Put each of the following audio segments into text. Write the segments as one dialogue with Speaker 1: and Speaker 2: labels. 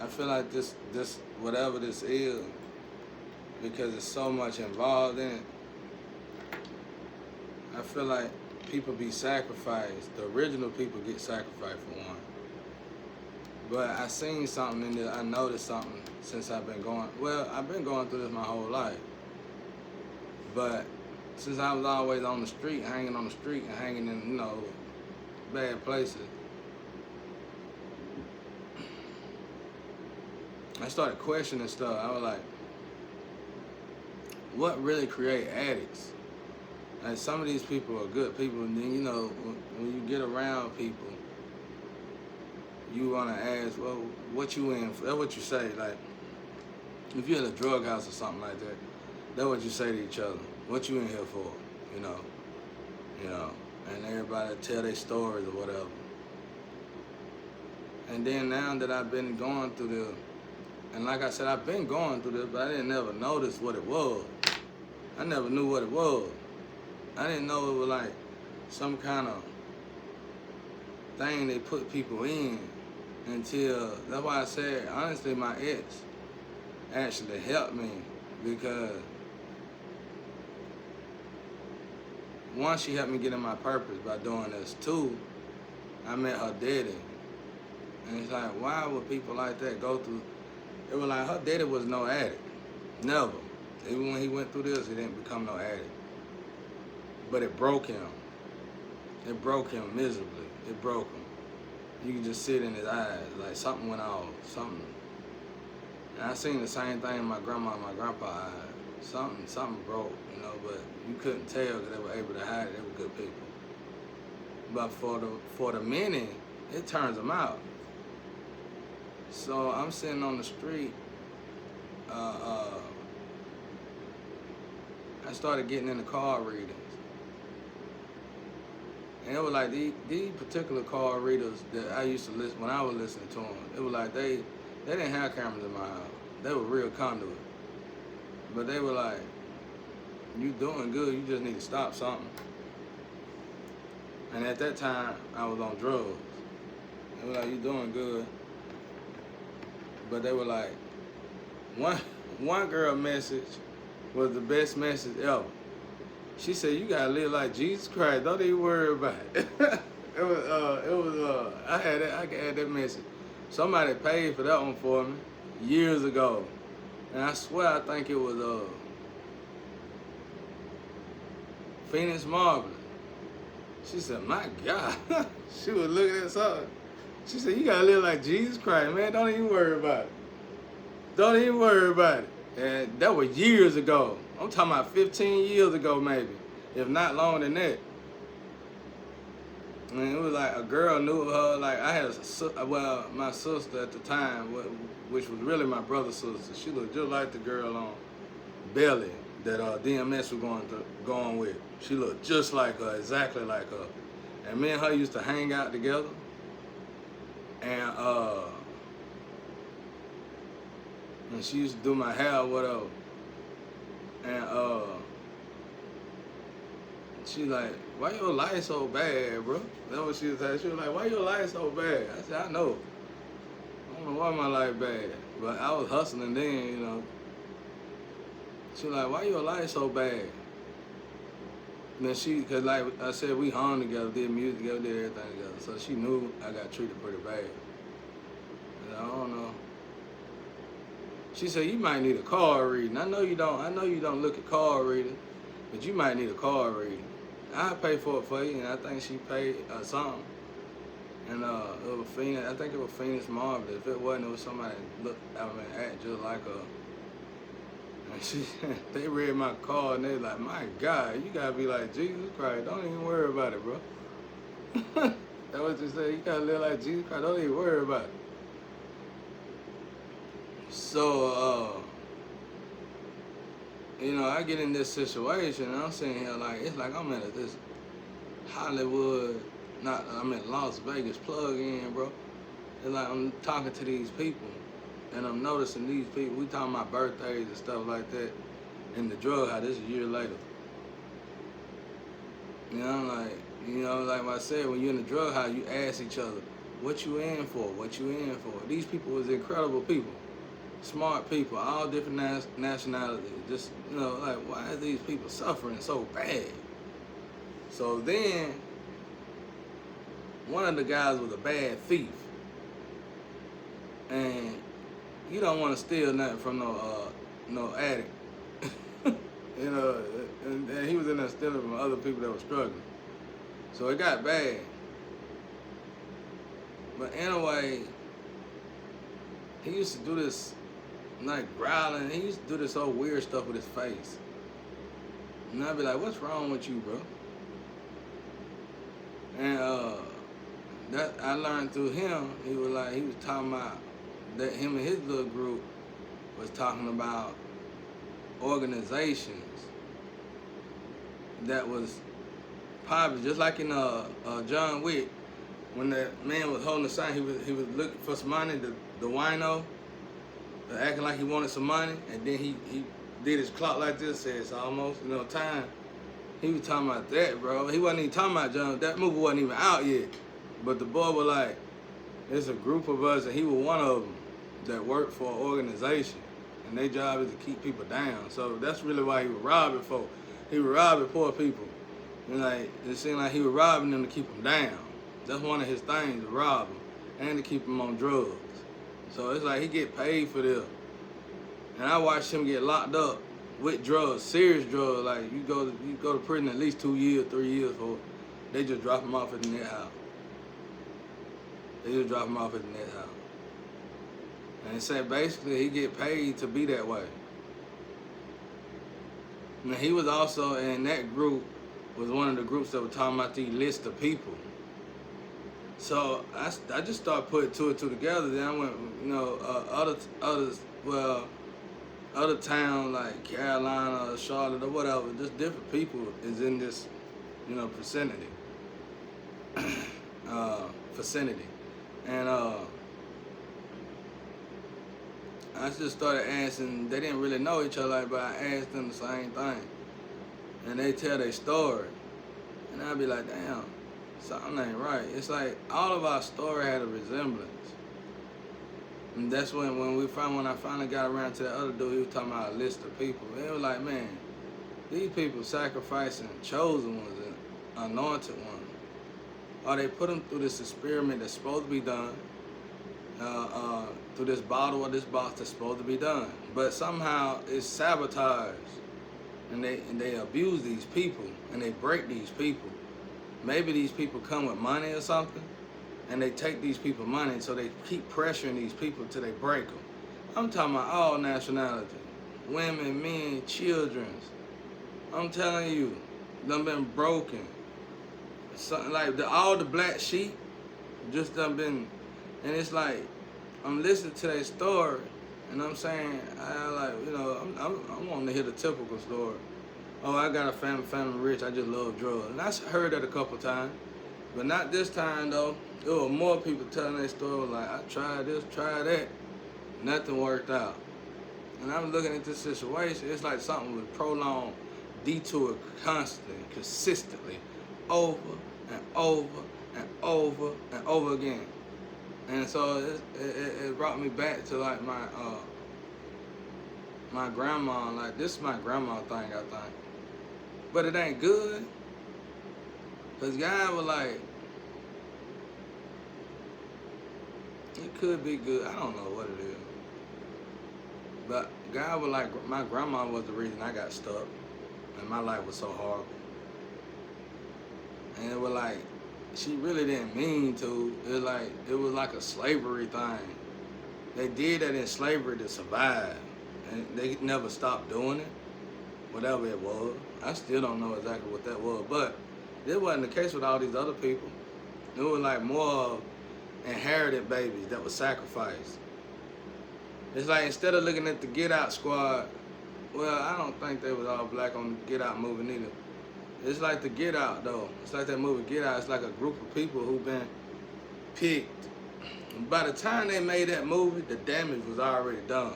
Speaker 1: I feel like this whatever this is, because there's so much involved in it. I feel like people be sacrificed. The original people get sacrificed for one. But I seen something in there. I noticed something since I've been going. Well, I've been going through this my whole life. But since I was always on the street, hanging on the street and hanging in, bad places, I started questioning stuff. I was like, what really create addicts? And some of these people are good people, and then, when you get around people, you want to ask, well, what you in for? That's what you say. Like, if you're at a drug house or something like that, that's what you say to each other. What you in here for? And everybody tell their stories or whatever. And then now that I've been going through this, and like I said, I've been going through this, but I didn't never notice what it was. I never knew what it was. I didn't know it was like some kind of thing they put people in until, that's why I said, honestly, my ex actually helped me, because one, she helped me get in my purpose by doing this. Two, I met her daddy. And it's like, why would people like that go through? It was like her daddy was no addict. Never. Even when he went through this, he didn't become no addict. But it broke him. It broke him miserably. It broke him. You could just see it in his eyes, like something went off, something. And I seen the same thing in my grandma and my grandpa's eyes. Something broke, but you couldn't tell because they were able to hide it. They were good people. But for the many, it turns them out. So I'm sitting on the street. I started getting into card readings. And it was like these particular card readers that I used to listen, when I was listening to them, it was like they didn't have cameras in my house. They were real conduit. But they were like, you doing good, you just need to stop something. And at that time, I was on drugs. They were like, you doing good. But they were like, one girl message was the best message ever. She said, you gotta live like Jesus Christ, don't even worry about it. I had that message. Somebody paid for that one for me years ago. And I swear I think it was Phoenix Marvelous. She said, my God. She was looking at something. She said, you gotta live like Jesus Christ, man. Don't even worry about it. Don't even worry about it. And that was years ago. I'm talking about 15 years ago, maybe, if not longer than that. And it was like a girl knew her. Like I had my sister at the time, which was really my brother's sister. She looked just like the girl on Belly that DMS was going with. She looked just like her, exactly like her. And me and her used to hang out together. And she used to do my hair or whatever. And she like, why your life so bad, bro? That's what she was saying. She was like, why your life so bad? I said, I know. I don't know why my life bad. But I was hustling then, She was like, why your life so bad? And then cause like I said, we hung together, did music together, did everything together. So she knew I got treated pretty bad. And I don't know. She said, you might need a card reading. I know you don't look at card reading, but you might need a card reading. I'll pay for it for you, and I think she paid something. And it was Phoenix, I think it was Phoenix Marvelous. If it wasn't, it was somebody act just like her. And they read my card, and they was like, my God, you gotta be like Jesus Christ. Don't even worry about it, bro. That's what you say. You gotta live like Jesus Christ. Don't even worry about it. So, I get in this situation, and I'm sitting here like, it's like I'm at this Hollywood, I'm at Las Vegas plug-in, bro. It's like I'm talking to these people, and I'm noticing these people, we talking about birthdays and stuff like that in the drug house. This is a year later. Like I said, when you're in the drug house, you ask each other, what you in for, what you in for. These people was incredible people, smart people, all different nationalities. Just, like, why are these people suffering so bad? So then, one of the guys was a bad thief. And you don't want to steal nothing from no addict. And he was in there stealing from other people that were struggling. So it got bad. But anyway, he used to do this, like, growling. He used to do this old weird stuff with his face. And I'd be like, what's wrong with you, bro? And that I learned through him. He was talking about that him and his little group was talking about organizations that was popular, just like in John Wick, when that man was holding the sign, he was looking for some money, the wino, acting like he wanted some money, and then he did his clock like this, said it's almost time. He was talking about that, bro. He wasn't even talking about John. That movie wasn't even out yet, but the boy was like, there's a group of us, and he was one of them that worked for an organization, and their job is to keep people down. So that's really why he was robbing folk. He was robbing poor people. And like, it seemed like he was robbing them to keep them down. That's one of his things, to rob them and to keep them on drugs. So it's like he get paid for this. And I watched him get locked up with drugs, serious drugs. Like you go to prison at least 2 years, 3 years for it. They just drop him off at the net house. They just drop him off at the net house. And it said basically he get paid to be that way. Now he was also in that group, was one of the groups that were talking about the list of people. So I just started putting two and two together. Then I went, other towns like Carolina or Charlotte or whatever, just different people is in this, vicinity. And I just started asking, they didn't really know each other, but I asked them the same thing. And they tell their story. And I'd be like, damn, something ain't right. It's like all of our story had a resemblance. And that's when I finally got around to the other dude, he was talking about a list of people. It was like, man, these people sacrificing chosen ones and anointed ones. Or they put them through this experiment that's supposed to be done, through this bottle or this box that's supposed to be done. But somehow it's sabotaged. And they abuse these people and they break these people. Maybe these people come with money or something, and they take these people money, so they keep pressuring these people till they break them. I'm talking about all nationalities, women, men, children. I'm telling you, done been broken. Something like all the black sheep just done been, and it's like I'm listening to their story. And I'm saying, I'm wanting to hear the typical story. Oh, I got a family rich, I just love drugs. And I heard that a couple times, but not this time though. There were more people telling their story like, I tried this, tried that, nothing worked out. And I'm looking at this situation, it's like something with prolonged detour constantly, consistently, over and over and over and over again. And so it brought me back to like my grandma. Like this is my grandma thing, I think. But it ain't good. Cause God was like, it could be good. I don't know what it is. But God was like, my grandma was the reason I got stuck, and my life was so horrible. And it was like, she really didn't mean to. It was like a slavery thing. They did that in slavery to survive. And they never stopped doing it. Whatever it was. I still don't know exactly what that was. But it wasn't the case with all these other people. It was like more inherited babies that were sacrificed. It's like instead of looking at the Get Out squad, well, I don't think they was all black on the Get Out movie neither. It's like the Get Out, though. It's like that movie Get Out. It's like a group of people who've been picked. By the time they made that movie, the damage was already done.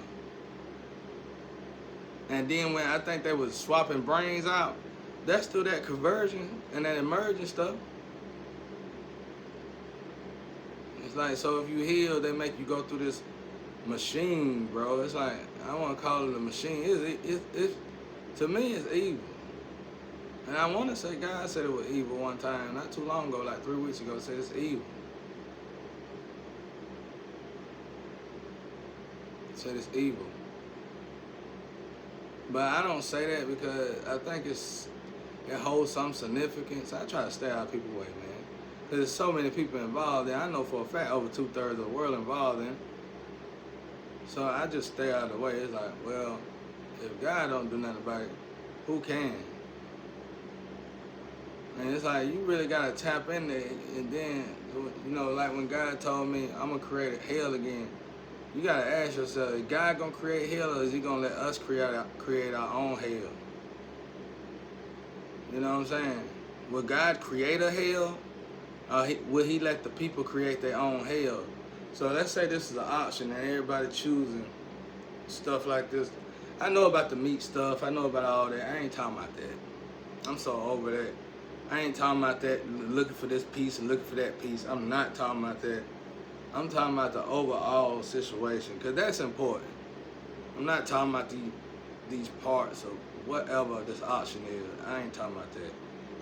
Speaker 1: And then when I think they was swapping brains out, that's still that conversion and that emerging stuff. It's like, so if you heal, they make you go through this machine, bro. It's like, I want to call it a machine. It's to me, it's evil. And I want to say God said it was evil one time, not too long ago, like 3 weeks ago, said it's evil. Said it's evil. But I don't say that because I think it holds some significance. I try to stay out of people's way, man. Because there's so many people involved in. I know for a fact over 2/3 of the world involved in. So I just stay out of the way. It's like, well, if God don't do nothing about it, who can? And it's like, you really got to tap in there. And then, you know, like when God told me, I'm going to create hell again. You got to ask yourself, is God going to create hell, or is he going to let us create our own hell? You know what I'm saying? Will God create a hell, or will he let the people create their own hell? So let's say this is an option and everybody choosing stuff like this. I know about the meat stuff. I know about all that. I ain't talking about that. I'm so over that. I ain't talking about that, looking for this piece and looking for that piece. I'm not talking about that. I'm talking about the overall situation, because that's important. I'm not talking about these parts of whatever this option is. I ain't talking about that.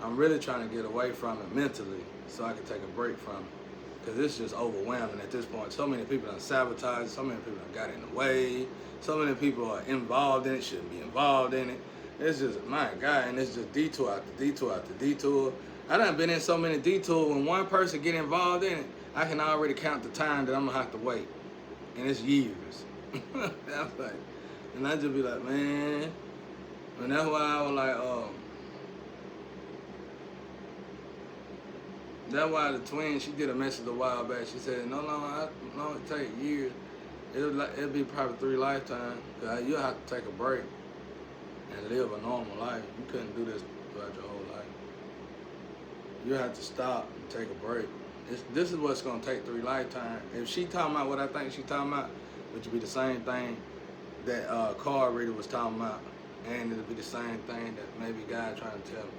Speaker 1: I'm really trying to get away from it mentally so I can take a break from it, because it's just overwhelming at this point. So many people done sabotaged, so many people done got in the way, so many people are involved in it, shouldn't be involved in it. It's just, my God, and it's just detour after detour after detour. I done been in so many detours. When one person get involved in it, I can already count the time that I'm gonna have to wait, and it's years. That's like, and I just be like, man, and that's why I was like, that's why the twin, she did a message a while back. She said, no, it take years. It'll be probably 3 lifetimes. You'll have to take a break and live a normal life. You couldn't do this throughout your whole life. You have to stop and take a break. This is what's gonna take 3 lifetimes. If she talking about what I think she talking about, which would be the same thing that card reader was talking about, and it'll be the same thing that maybe God trying to tell me.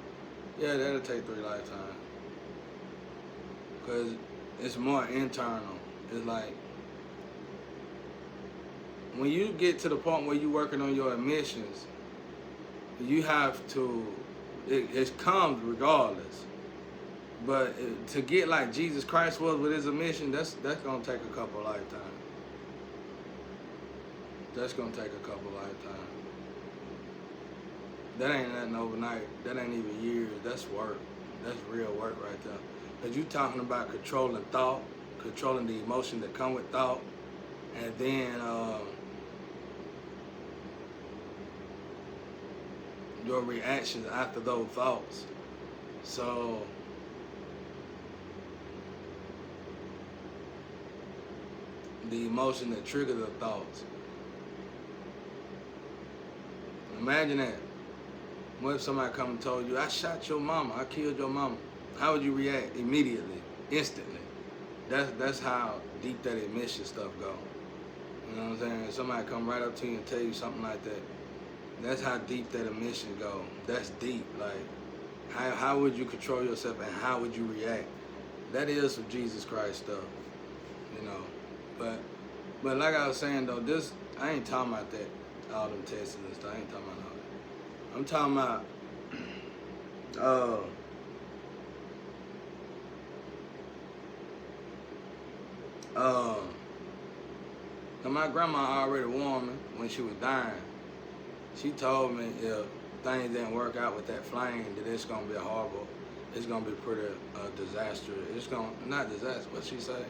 Speaker 1: Yeah, that'll take 3 lifetimes. Because it's more internal. It's like, when you get to the point where you're working on your emissions, you have to, it comes regardless. But to get like Jesus Christ was with his emission, that's going to take a couple lifetimes. That's going to take a couple lifetimes. That ain't nothing overnight. That ain't even years. That's work. That's real work right there. Because you talking about controlling thought, controlling the emotion that come with thought, and then your reactions after those thoughts. So the emotion that triggered the thoughts. Imagine that. What if somebody come and told you, I shot your mama, I killed your mama? How would you react immediately, instantly? That's how deep that emission stuff go. You know what I'm saying? If somebody come right up to you and tell you something like that, that's how deep that emission go. That's deep. Like, how would you control yourself and how would you react? That is some Jesus Christ stuff, you know. But like I was saying though, this, I ain't talking about that, all them tests and stuff. I ain't talking about all that. I'm talking about my grandma already warned me when she was dying. She told me if things didn't work out with that flame, that it's gonna be horrible. It's gonna be pretty disastrous. It's gonna, not disaster. What she say?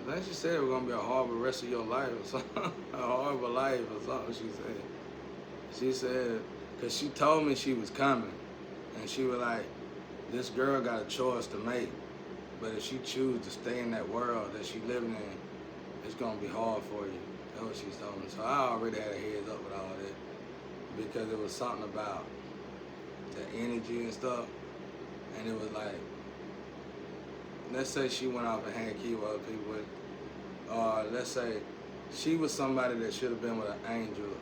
Speaker 1: I think she said it was gonna be a horrible rest of your life or something. A horrible life or something. She said. She said, cause she told me she was coming, and she was like, this girl got a choice to make, but if she choose to stay in that world that she living in, it's gonna be hard for you. That's what she's told me. So I already had a heads up with all that, because it was something about the energy and stuff, and it was like, let's say she went off and had kids with other people with, or let's say she was somebody that should have been with an angel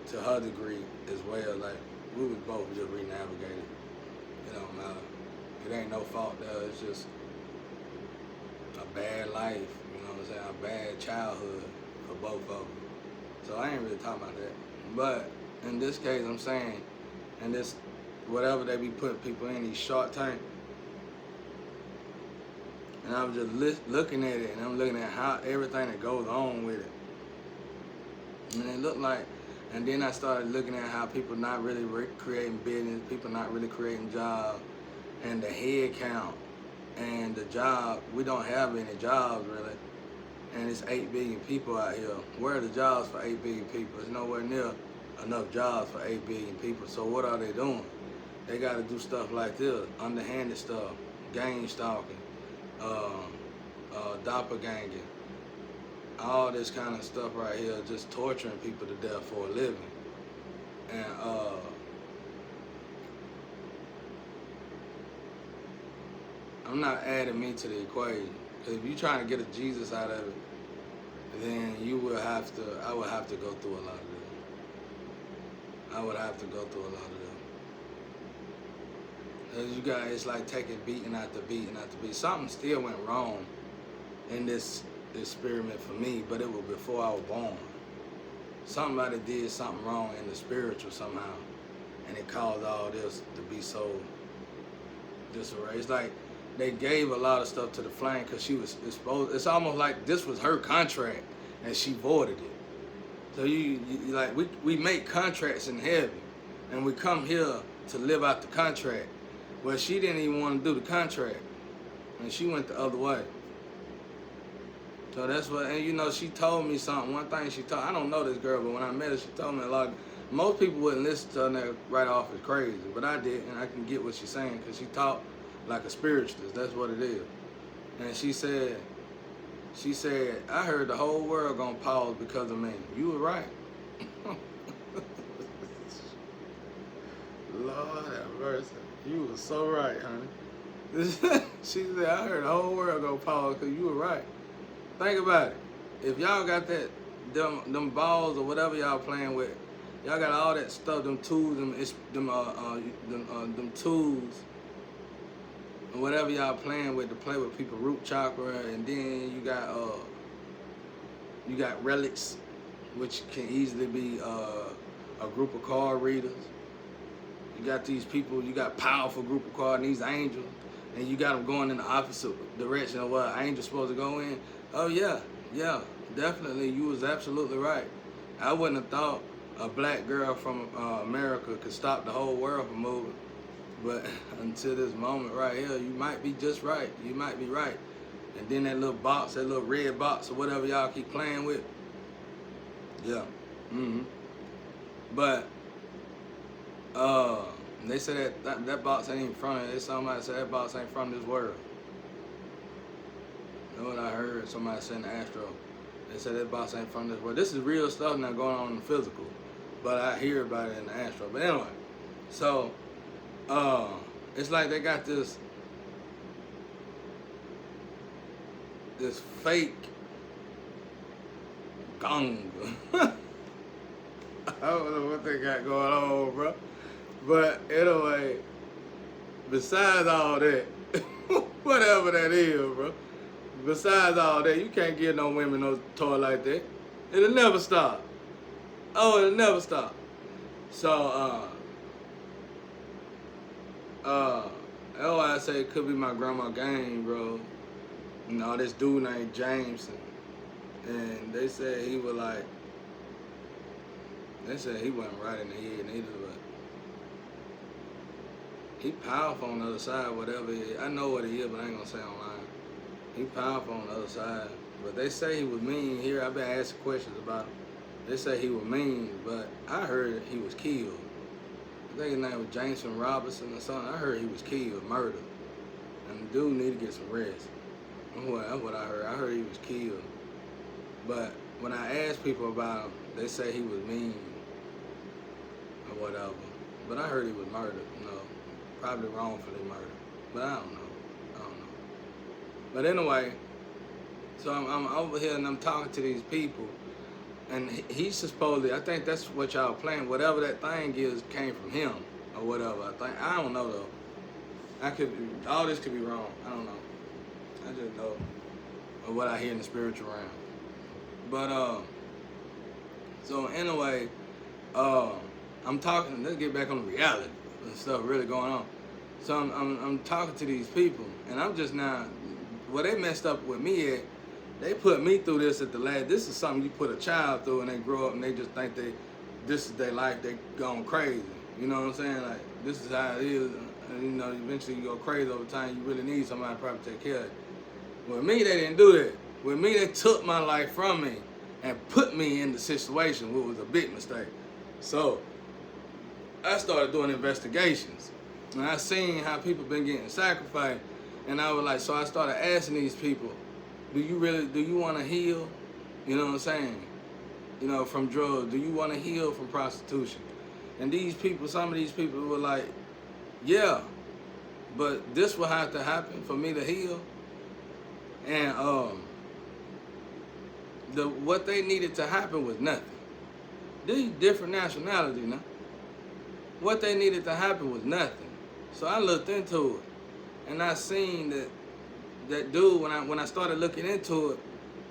Speaker 1: to her degree as well. Like, we was both just re-navigated. It don't matter. It ain't no fault there. It's just a bad life, you know what I'm saying? A bad childhood for both of them. So I ain't really talking about that. But in this case, I'm saying, and this, whatever they be putting people in, these Shark Tank, and I was just looking at it, and I'm looking at how everything that goes on with it. And it looked like, and then I started looking at how people not really creating business, people not really creating jobs, and the head count, and the job, we don't have any jobs really. And it's 8 billion people out here. Where are the jobs for 8 billion people? There's nowhere near enough jobs for 8 billion people. So what are they doing? They got to do stuff like this, underhanded stuff, gang stalking, doppelganger, all this kind of stuff right here, just torturing people to death for a living. And I'm not adding me to the equation. Because if you're trying to get a Jesus out of it, then you will have to, I would have to go through a lot of this. I would have to go through a lot of this. As you guys, it's like taking beating after beating after beating. Something still went wrong in this experiment for me, but it was before I was born. Somebody did something wrong in the spiritual somehow, and it caused all this to be so disarray. It's like they gave a lot of stuff to the flame because she was exposed. It's almost like this was her contract and she voided it. So you like we make contracts in heaven, and we come here to live out the contract. Well, she didn't even want to do the contract, and she went the other way. So that's what, and you know, she told me something. One thing she told, I don't know this girl, but when I met her, she told me a lot. Most people wouldn't listen to her right off as crazy, but I did, and I can get what she's saying because she talked like a spiritualist. That's what it is. And she said, I heard the whole world gonna pause because of me. You were right. Lord have mercy. You were so right, honey. She said, I heard the whole world gonna pause because you were right. Think about it. If y'all got that, them balls or whatever y'all playing with, y'all got all that stuff, them tools, them tools, and whatever y'all playing with to play with people, root chakra, and then you got relics, which can easily be a group of card readers. You got these people, you got powerful group of cards, and these angels, and you got them going in the opposite direction of what an angel's supposed to go in. Oh yeah, definitely, you was absolutely right. I wouldn't have thought a black girl from America could stop the whole world from moving. But until this moment right here, you might be just right. You might be right. And then that little box, that little red box or whatever y'all keep playing with. Yeah. But they said that box ain't even from it. Somebody said that box ain't from this world. You know what I heard? Somebody said in the Astro. They said that box ain't from this world. This is real stuff now going on in the physical. But I hear about it in the Astro. But anyway, so it's like they got this fake gong. I don't know what they got going on, bro. But anyway, besides all that, whatever that is, bro. Besides all that, you can't give no women no toy like that. It'll never stop. Oh, it'll never stop. So, that's why I say it could be my grandma gang, bro. You know, this dude named Jameson. And they said he was like, they said he wasn't right in the head neither, but he powerful on the other side, whatever it is. I know what he is, but I ain't gonna say online. He powerful on the other side. But they say he was mean here. I've been asking questions about him. They say he was mean, but I heard he was killed. I think his name was Jameson Robinson or something. I heard he was killed, murdered. And the dude need to get some rest. That's what I heard. I heard he was killed. But when I asked people about him, they say he was mean or whatever. But I heard he was murdered, you know. Probably wrongfully murdered. But I don't know. But anyway, so I'm over here and I'm talking to these people. And he's supposedly, I think that's what y'all playing. Whatever that thing is came from him or whatever. I don't know though. All this could be wrong. I don't know. I just know of what I hear in the spiritual realm. But so anyway, I'm talking. Let's get back on the reality and stuff really going on. So I'm talking to these people, and I'm just now. Well, they messed up with me at. They put me through this at the last. This is something you put a child through, and they grow up and they just think this is their life. They going crazy. You know what I'm saying? Like this is how it is. And, you know, eventually you go crazy over time. You really need somebody to probably take care of it. With me, they didn't do that. With me, they took my life from me and put me in the situation, which was a big mistake. So I started doing investigations, and I seen how people been getting sacrificed, and I was like, so I started asking these people, do you want to heal? You know what I'm saying? You know, from drugs. Do you want to heal from prostitution? And these people, some of these people were like, yeah, but this will have to happen for me to heal. And what they needed to happen was nothing. These different nationalities now. What they needed to happen was nothing. So I looked into it, and I seen that dude. When I started looking into it,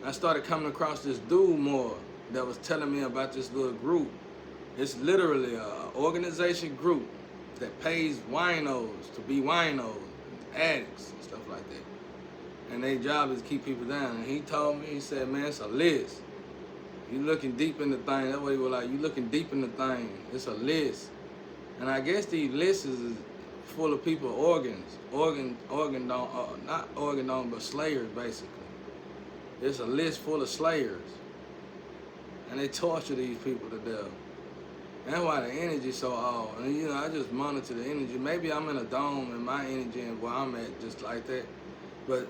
Speaker 1: I started coming across this dude more that was telling me about this little group. It's literally an organization group that pays winos to be winos, addicts and stuff like that. And their job is to keep people down. And he told me, he said, man, it's a list. You looking deep in the thing. That's what he was like. You looking deep in the thing. It's a list. And I guess these lists is full of people organs. Not organ donors, but slayers, basically. It's a list full of slayers. And they torture these people to death. And that's why the energy's so off. And you know, I just monitor the energy. Maybe I'm in a dome and my energy and where I'm at just like that. But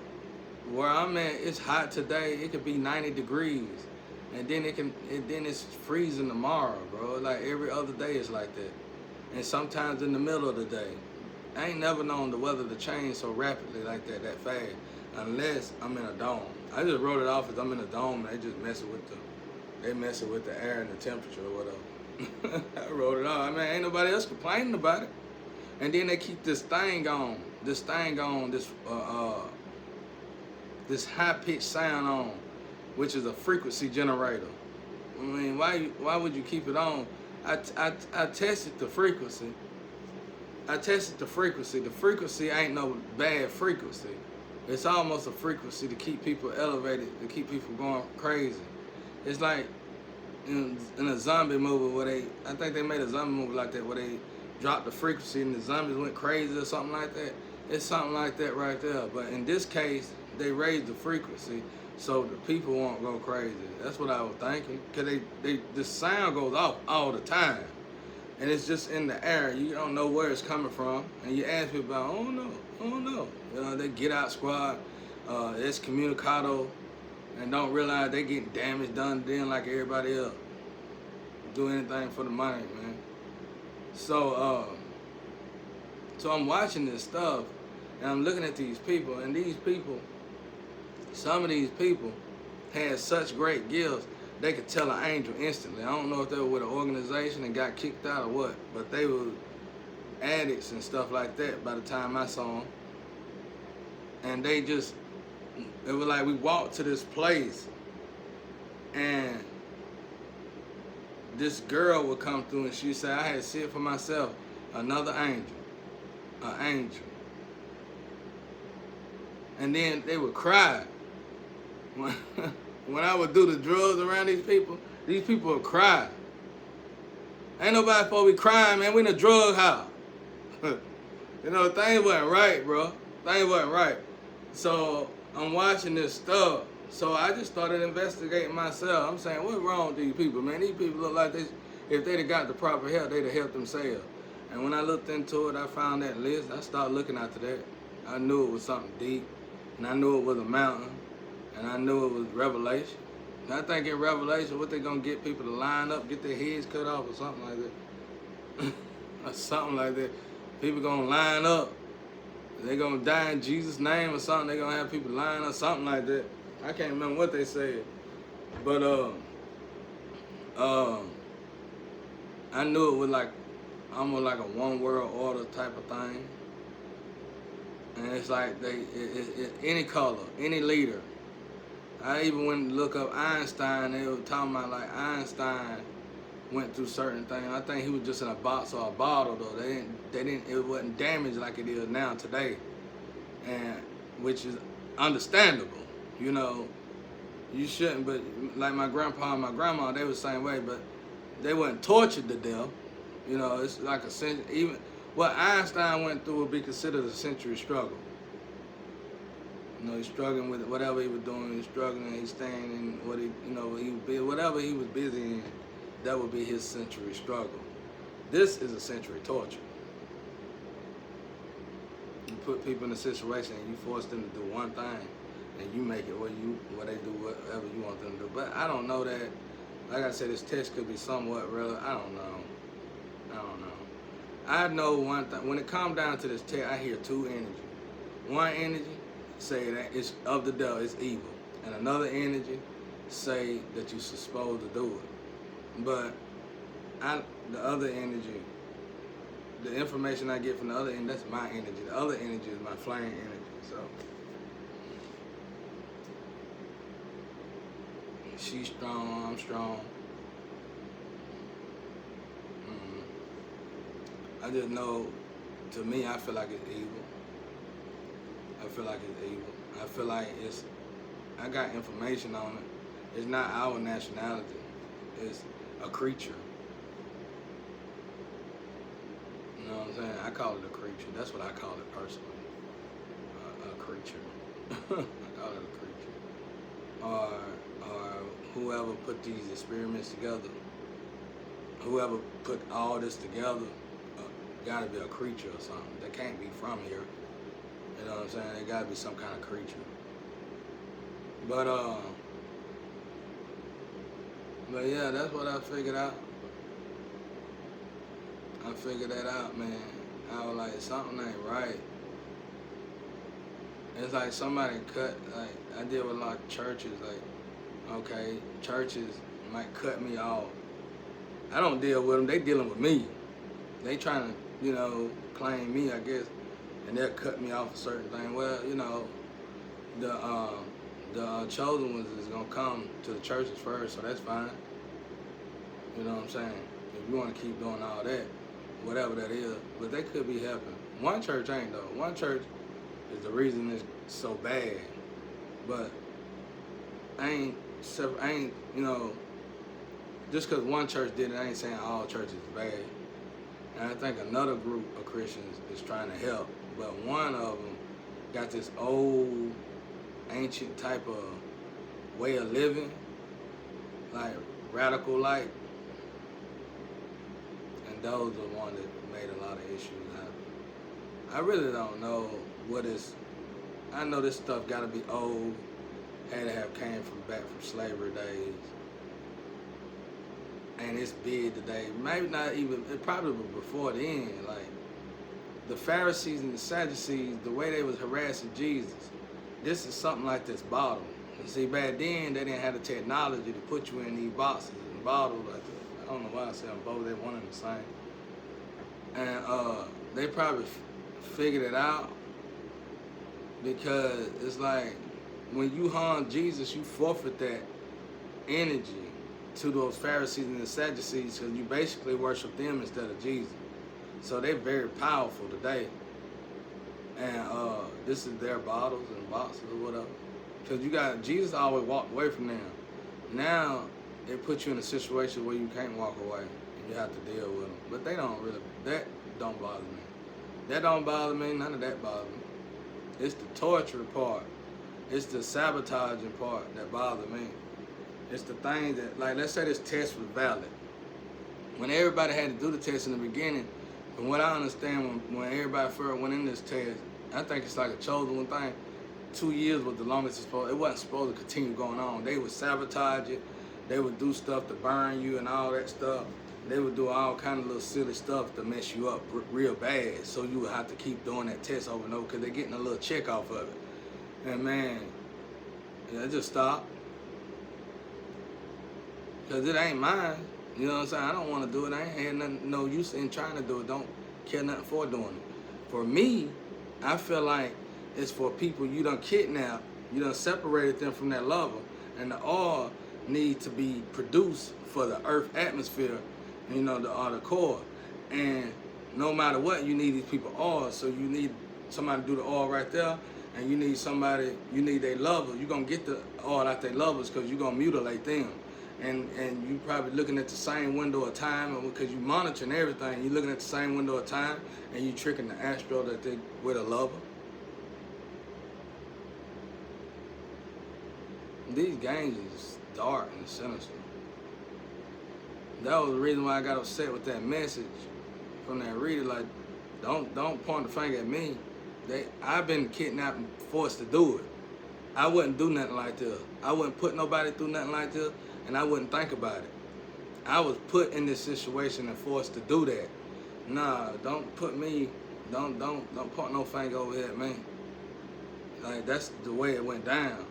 Speaker 1: where I'm at, it's hot today. It could be 90 degrees. And then then it's freezing tomorrow, bro. Like every other day is like that. And sometimes in the middle of the day. I ain't never known the weather to change so rapidly like that fast, unless I'm in a dome. I just wrote it off as I'm in a dome and they just messing with the air and the temperature or whatever. I wrote it off. I mean, ain't nobody else complaining about it. And then they keep this high-pitched sound on, which is a frequency generator. I mean, why would you keep it on? I tested the frequency. The frequency ain't no bad frequency. It's almost a frequency to keep people elevated, to keep people going crazy. It's like in a zombie movie I think they made a zombie movie like that where they dropped the frequency and the zombies went crazy or something like that. It's something like that right there. But in this case, they raised the frequency so the people won't go crazy. That's what I was thinking. Cause the sound goes off all the time. And it's just in the air. You don't know where it's coming from. And you ask people about, oh no. You know, they get out squad, excommunicado, and don't realize they getting damage done then like everybody else. Do anything for the money, man. So I'm watching this stuff, and I'm looking at these people, and some of these people had such great gifts, they could tell an angel instantly. I don't know if they were with an organization and got kicked out or what, but they were addicts and stuff like that by the time I saw them. And it was like we walked to this place, and this girl would come through and she said, I had to see it for myself. Another angel. An angel. And then they would cry. When I would do the drugs around these people would cry. Ain't nobody supposed to be crying, man. We in a drug house. You know, things wasn't right, bro. Things wasn't right. So I'm watching this stuff. So I just started investigating myself. I'm saying, what's wrong with these people, man? These people look like if they'd have got the proper help, they'd have helped themselves. And when I looked into it, I found that list. I started looking after that. I knew it was something deep. And I knew it was a mountain. And I knew it was Revelation. And I think in Revelation, what they going to get people to line up, get their heads cut off or something like that. Or something like that. People going to line up. They're going to die in Jesus' name or something. They're going to have people line up, something like that. I can't remember what they said. But I knew it was like almost like a one world order type of thing. And it's like any color, any leader. I even went to look up Einstein. They were talking about like Einstein went through certain things. I think he was just in a box or a bottle though. It wasn't damaged like it is now today, and which is understandable. You know, you shouldn't. But like my grandpa and my grandma, they were the same way, but they weren't tortured to death. You know, it's like even what Einstein went through would be considered a century struggle. You know, he's struggling with whatever he was doing. He's struggling. He's staying in what whatever he was busy in. That would be his century struggle. This is a century torture. You put people in a situation and you force them to do one thing, and you make it where they do whatever you want them to do. But I don't know that. Like I said, this test could be somewhat relevant. I don't know. I know one thing. When it comes down to this test, I hear two energies. One energy say that it's of the devil, it's evil, and another energy say that you're supposed to do it. But the other energy, the information I get from the other end, that's my energy. The other energy is my flame energy. So she's strong, I'm strong. I just know, to me, I feel like it's evil. I feel like it's evil. I feel like I got information on it. It's not our nationality. It's a creature. You know what I'm saying? I call it a creature. That's what I call it personally. A creature. I call it a creature. Or whoever put these experiments together, whoever put all this together, gotta be a creature or something. They can't be from here. You know what I'm saying? They gotta be some kind of creature. But yeah, that's what I figured out. I figured that out, man. I was like, something ain't right. It's like somebody cut, like, I deal with a lot of churches, like, okay, churches might cut me off. I don't deal with them, they dealing with me. They trying to, you know, claim me, I guess, and they'll cut me off a certain thing. Well, you know, the chosen ones is gonna come to the churches first, so that's fine. You know what I'm saying? If you want to keep doing all that, whatever that is, but they could be helping. One church ain't though. One church is the reason it's so bad. But I ain't, you know, just because one church did it, I ain't saying all churches is bad. And I think another group of Christians is trying to help, but one of them got this old, ancient type of way of living, like radical like, and those are the ones that made a lot of issues happen. I really don't know what is. I know this stuff got to be old, had to have came back from slavery days. And it's big today. Maybe not even, it probably was before then. Like, the Pharisees and the Sadducees, the way they was harassing Jesus, this is something like this bottle. You see, back then, they didn't have the technology to put you in these boxes and bottles. Like I don't know why I say them both, they're one and the same. And they probably figured it out because it's like, when you harm Jesus, you forfeit that energy to those Pharisees and the Sadducees, because you basically worship them instead of Jesus. So they're very powerful today. And this is their bottles and boxes or whatever. Because Jesus always walked away from them. Now, it puts you in a situation where you can't walk away and you have to deal with them. But that don't bother me. That don't bother me, none of that bothers me. It's the torture part. It's the sabotaging part that bothers me. It's the thing that, like, let's say this test was valid. When everybody had to do the test in the beginning, from what I understand, when everybody first went in this test, I think it's like a chosen one thing. 2 years was the longest it wasn't supposed to continue going on. They would sabotage it. They would do stuff to burn you and all that stuff. They would do all kind of little silly stuff to mess you up real bad. So you would have to keep doing that test over and over because they're getting a little check off of it. And man, yeah, just stop. Because it ain't mine. You know what I'm saying? I don't want to do it. I ain't had no use in trying to do it. Don't care nothing for doing it. For me, I feel like is for people you done kidnapped, you done separated them from that lover, and the oil need to be produced for the earth atmosphere, you know, the core. And no matter what, you need these people oil. So you need somebody to do the oil right there, and you need somebody, you need their lover. You're gonna get the oil out their lovers because you're gonna mutilate them. And you probably looking at the same window of time, because you monitoring everything. You're looking at the same window of time, and you tricking the astro that they with a lover. These games is dark and sinister. That was the reason why I got upset with that message from that reader. Like, don't point the finger at me. I've been kidnapped and forced to do it. I wouldn't do nothing like this. I wouldn't put nobody through nothing like this, and I wouldn't think about it. I was put in this situation and forced to do that. Nah, don't put me, don't point no finger over here at me. Like, that's the way it went down.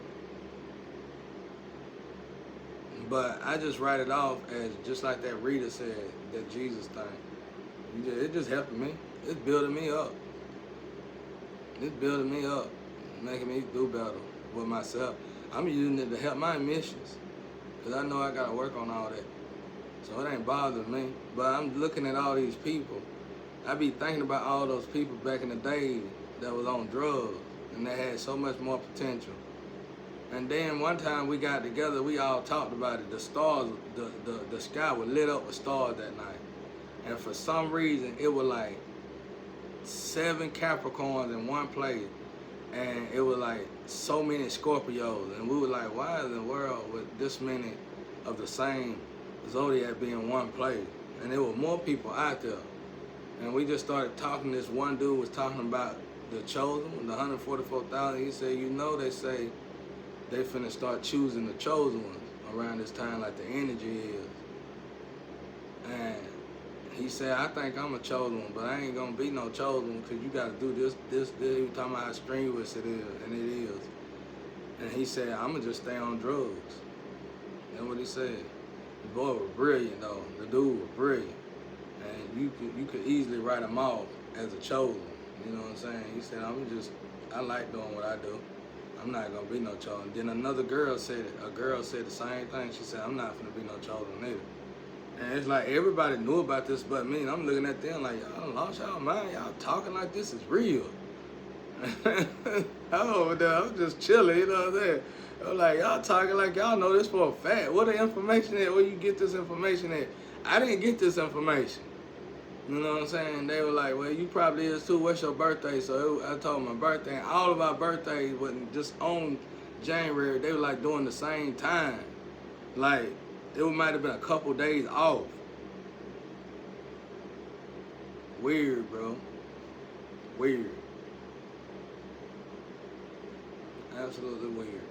Speaker 1: But I just write it off as just like that reader said, that Jesus thing. It just helping me. It's building me up. It's building me up, making me do better with myself. I'm using it to help my missions, because I know I got to work on all that. So it ain't bothering me. But I'm looking at all these people. I be thinking about all those people back in the day that was on drugs, and they had so much more potential. And then one time we got together, we all talked about it. The stars, the sky was lit up with stars that night. And for some reason, it was like 7 Capricorns in one place. And it was like so many Scorpios. And we were like, why in the world with this many of the same zodiac be in one place? And there were more people out there. And we just started talking. This one dude was talking about the chosen, the 144,000. He said, you know, they say they finna start choosing the chosen ones around this time, like the energy is. And he said, I think I'm a chosen one, but I ain't gonna be no chosen one, because you gotta do this. He was talking about how strenuous it is, and it is. And he said, I'm gonna just stay on drugs. That's what he said. The boy was brilliant though. The dude was brilliant. And you could easily write him off as a chosen. You know what I'm saying? He said, I like doing what I do. I'm not gonna be no chosen. Then another girl said it. A girl said the same thing. She said, I'm not gonna be no chosen either. And it's like everybody knew about this but me. And I'm looking at them like, y'all lost y'all mind. Y'all talking like this is real. I'm over there, I'm just chilling, you know what I'm saying? I'm like, y'all talking like y'all know this for a fact. What the information at? Where you get this information at? I didn't get this information. You know what I'm saying? They were like, well, you probably is too. What's your birthday? So I told them my birthday. And all of our birthdays wasn't just on January. They were like doing the same time. Like, it might have been a couple days off. Weird, bro. Weird. Absolutely weird.